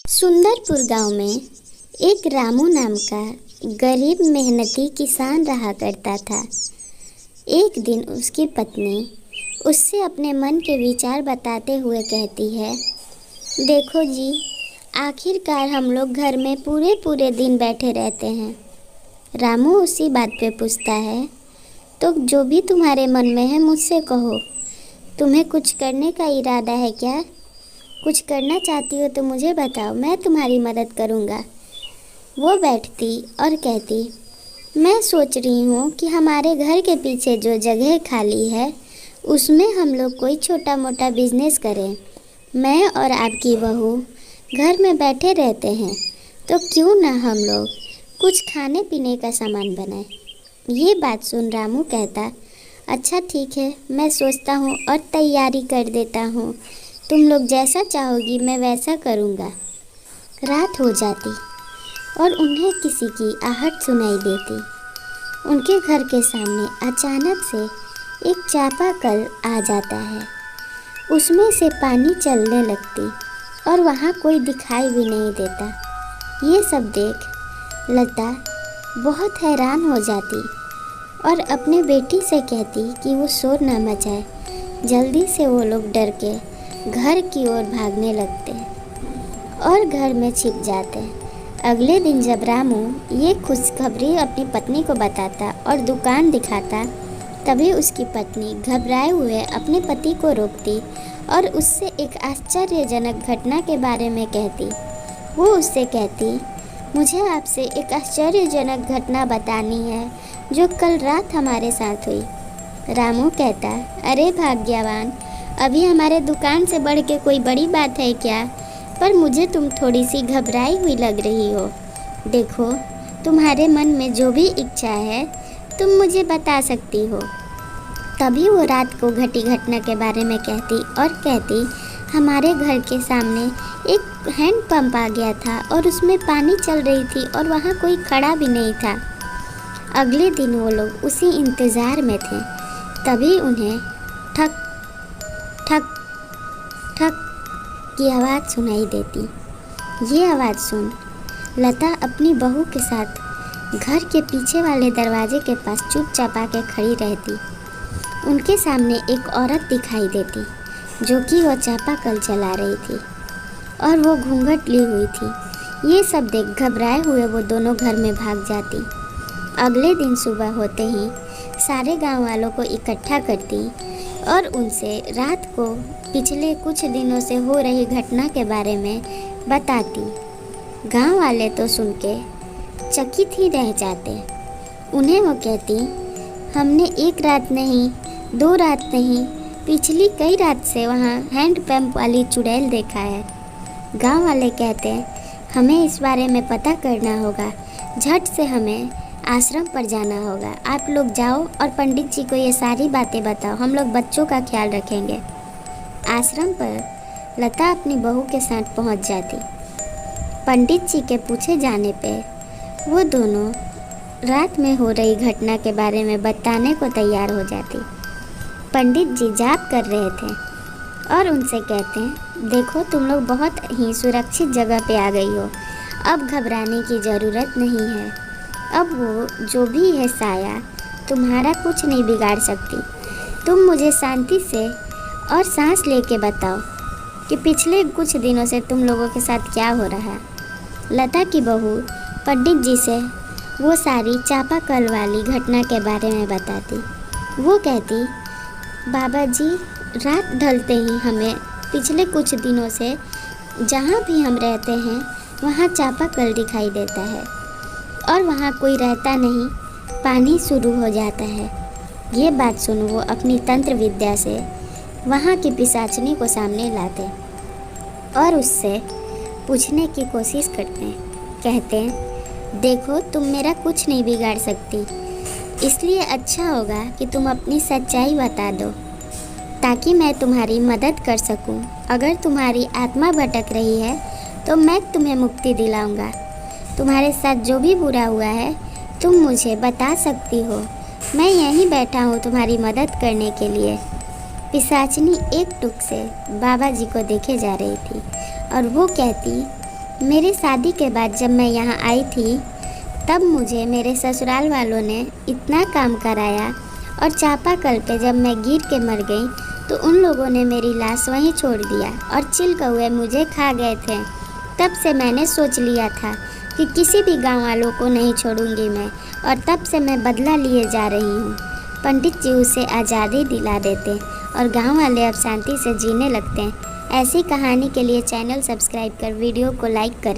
सुंदरपुर गांव में एक रामू नाम का गरीब मेहनती किसान रहा करता था। एक दिन उसकी पत्नी उससे अपने मन के विचार बताते हुए कहती है, देखो जी, आखिरकार हम लोग घर में पूरे पूरे दिन बैठे रहते हैं। रामू उसी बात पे पूछता है, तो जो भी तुम्हारे मन में है मुझसे कहो। तुम्हें कुछ करने का इरादा है क्या? कुछ करना चाहती हो तो मुझे बताओ, मैं तुम्हारी मदद करूँगा। वो बैठती और कहती, मैं सोच रही हूँ कि हमारे घर के पीछे जो जगह खाली है उसमें हम लोग कोई छोटा मोटा बिजनेस करें। मैं और आपकी बहू घर में बैठे रहते हैं, तो क्यों ना हम लोग कुछ खाने पीने का सामान बनाएं। ये बात सुन रामू कहता, अच्छा ठीक है, मैं सोचता हूँ और तैयारी कर देता हूँ। तुम लोग जैसा चाहोगी मैं वैसा करूँगा। रात हो जाती और उन्हें किसी की आहट सुनाई देती। उनके घर के सामने अचानक से एक चापाकल आ जाता है। उसमें से पानी चलने लगती और वहाँ कोई दिखाई भी नहीं देता। ये सब देख लता बहुत हैरान हो जाती और अपने बेटी से कहती कि वो शोर ना मचाए। जल्दी से वो लोग डर के घर की ओर भागने लगते और घर में छिप जाते। अगले दिन जब रामू ये खुशखबरी अपनी पत्नी को बताता और दुकान दिखाता, तभी उसकी पत्नी घबराए हुए अपने पति को रोकती और उससे एक आश्चर्यजनक घटना के बारे में कहती। वो उससे कहती, मुझे आपसे एक आश्चर्यजनक घटना बतानी है जो कल रात हमारे साथ हुई। रामू कहता, अरे भाग्यवान, अभी हमारे दुकान से बढ़ के कोई बड़ी बात है क्या? पर मुझे तुम थोड़ी सी घबराई हुई लग रही हो। देखो, तुम्हारे मन में जो भी इच्छा है तुम मुझे बता सकती हो। तभी वो रात को घटी घटना के बारे में कहती और कहती, हमारे घर के सामने एक हैंड पंप आ गया था और उसमें पानी चल रही थी और वहाँ कोई खड़ा भी नहीं था। अगले दिन वो लोग उसी इंतज़ार में थे। तभी उन्हें ठक ठक ठक की आवाज़ सुनाई देती। ये आवाज़ सुन लता अपनी बहू के साथ घर के पीछे वाले दरवाजे के पास चुपचाप आके खड़ी रहती। उनके सामने एक औरत दिखाई देती जो कि वो चापाकल चला रही थी और वो घूंघट ली हुई थी। ये सब देख घबराए हुए वो दोनों घर में भाग जाती। अगले दिन सुबह होते ही सारे गांव वालों को इकट्ठा करती और उनसे रात को पिछले कुछ दिनों से हो रही घटना के बारे में बताती। गांव वाले तो सुन के चकित ही रह जाते। उन्हें वो कहती, हमने एक रात नहीं, 2 रात नहीं, पिछली कई रात से वहाँ हैंड पंप वाली चुड़ैल देखा है। गांव वाले कहते, हमें इस बारे में पता करना होगा। झट से हमें आश्रम पर जाना होगा। आप लोग जाओ और पंडित जी को ये सारी बातें बताओ, हम लोग बच्चों का ख्याल रखेंगे। आश्रम पर लता अपनी बहू के साथ पहुंच जाती। पंडित जी के पूछे जाने पे वो दोनों रात में हो रही घटना के बारे में बताने को तैयार हो जाती। पंडित जी जाप कर रहे थे और उनसे कहते हैं, देखो तुम लोग बहुत ही सुरक्षित जगह पे आ गई हो, अब घबराने की ज़रूरत नहीं है। अब वो जो भी है साया तुम्हारा कुछ नहीं बिगाड़ सकती। तुम मुझे शांति से और सांस लेके बताओ कि पिछले कुछ दिनों से तुम लोगों के साथ क्या हो रहा है। लता की बहू पंडित जी से वो सारी चापाकल वाली घटना के बारे में बताती। वो कहती, बाबा जी, रात ढलते ही हमें पिछले कुछ दिनों से जहाँ भी हम रहते हैं वहाँ चापाकल दिखाई देता है और वहाँ कोई रहता नहीं, पानी शुरू हो जाता है। ये बात सुन वो अपनी तंत्र विद्या से वहाँ की पिशाचनी को सामने लाते और उससे पूछने की कोशिश करते हैं। कहते हैं, देखो तुम मेरा कुछ नहीं बिगाड़ सकती, इसलिए अच्छा होगा कि तुम अपनी सच्चाई बता दो ताकि मैं तुम्हारी मदद कर सकूं। अगर तुम्हारी आत्मा भटक रही है तो मैं तुम्हें मुक्ति दिलाऊंगा। तुम्हारे साथ जो भी बुरा हुआ है तुम मुझे बता सकती हो। मैं यहीं बैठा हूँ तुम्हारी मदद करने के लिए। पिशाचनी एक टुक से बाबा जी को देखे जा रही थी और वो कहती, मेरी शादी के बाद जब मैं यहाँ आई थी तब मुझे मेरे ससुराल वालों ने इतना काम कराया और चापाकल पे जब मैं गिर के मर गई तो उन लोगों ने मेरी लाश वहीं छोड़ दिया और चिल कौवे मुझे खा गए थे। तब से मैंने सोच लिया था कि किसी भी गांव वालों को नहीं छोड़ूंगी मैं, और तब से मैं बदला लिए जा रही हूँ। पंडित जी उसे आज़ादी दिला देते और गांव वाले अब शांति से जीने लगते हैं। ऐसी कहानी के लिए चैनल सब्सक्राइब कर वीडियो को लाइक करें।